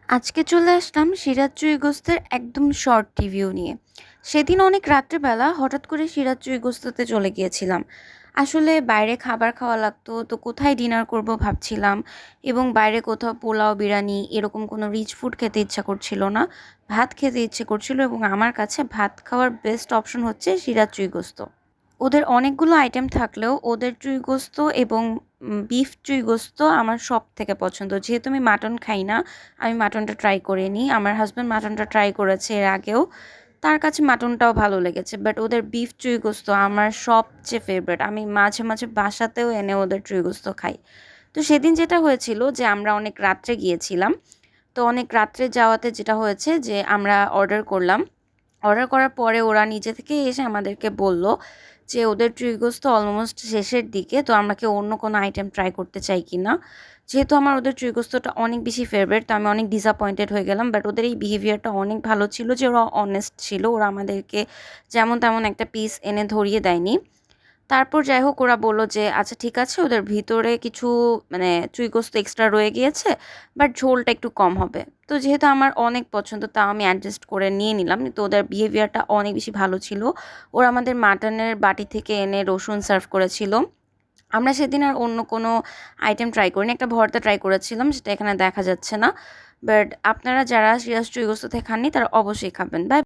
আজকে চলে আসলাম সিরাজ চুই গোস্তের একদম শর্ট রিভিউ নিয়ে। সেদিন অনেক রাত্রেবেলা হঠাৎ করে সিরাজ চুই গোস্তেতে চলে গিয়েছিলাম। আসলে বাইরে খাবার খাওয়া লাগতো, তো কোথায় ডিনার করব ভাবছিলাম, এবং বাইরে কোথাও পোলাও বিরিয়ানি এরকম কোনো রিচ ফুড খেতে ইচ্ছা করছিল না, ভাত খেতে ইচ্ছে করছিল, এবং আমার কাছে ভাত খাওয়ার বেস্ট অপশন হচ্ছে সিরাজ চুই গোস্ত। ওদের অনেকগুলো আইটেম থাকলেও ওদের চুই গোস্ত এবং বিফ চুই গোস্ত আমার সব থেকে পছন্দ। যেহেতু আমি মাটন খাই না, আমি মাটনটা ট্রাই করিনি। আমার হাজব্যান্ড মাটনটা ট্রাই করেছে এর আগেও, তার কাছে মাটনটাও ভালো লেগেছে, বাট ওদের বিফ চুই গোস্ত আমার সবচেয়ে ফেভারিট। আমি মাঝে মাঝে বাসাতেও এনে ওদের চুই গোস্ত খাই। তো সেদিন যেটা হয়েছিল যে আমরা অনেক রাত্রে গিয়েছিলাম, তো অনেক রাত্রে যাওয়াতে যেটা হয়েছে যে আমরা অর্ডার করলাম। অর্ডার করার পরে ওরা নিজে থেকে এসে আমাদেরকে বলল যে ওদের ট্রিগোস তো অলমোস্ট শেষের দিকে, তো আমরা কি অন্য কোনো আইটেম ট্রাই করতে চাই কি না। যেহেতু আমার ওদের ট্রিগোস্তটা অনেক বেশি ফেভারিট, তো আমি অনেক ডিসঅ্যাপয়েন্টেড হয়ে গেলাম, বাট ওদের এই বিহেভিয়ারটা অনেক ভালো ছিল যে ওরা অনেস্ট ছিল, ওরা আমাদেরকে যেমন তেমন একটা পিস এনে ধরিয়ে দেয়নি। তারপর যাই হোক ওরা বলল যে আচ্ছা ঠিক আছে, ওদের ভিতরে কিছু মানে চুই গোস্ত এক্সট্রা রয়ে গিয়েছে, বাট ঝোলটা একটু কম হবে। তো যেহেতু আমার অনেক পছন্দ, তাও আমি অ্যাডজাস্ট করে নিয়ে নিলাম। তো ওদের বিহেভিয়ারটা অনেক বেশি ভালো ছিল। ওরা আমাদের মাটনের বাটি থেকে এনে রসুন সার্ভ করেছিল। আমরা সেদিন আর অন্য কোনো আইটেম ট্রাই করিনি, একটা ভর্তা ট্রাই করেছিলাম, সেটা এখানে দেখা যাচ্ছে না। বাট আপনারা যারা সিরাজ চুই গোস্ত থেকে খাননি তারা অবশ্যই খাবেন। বাই।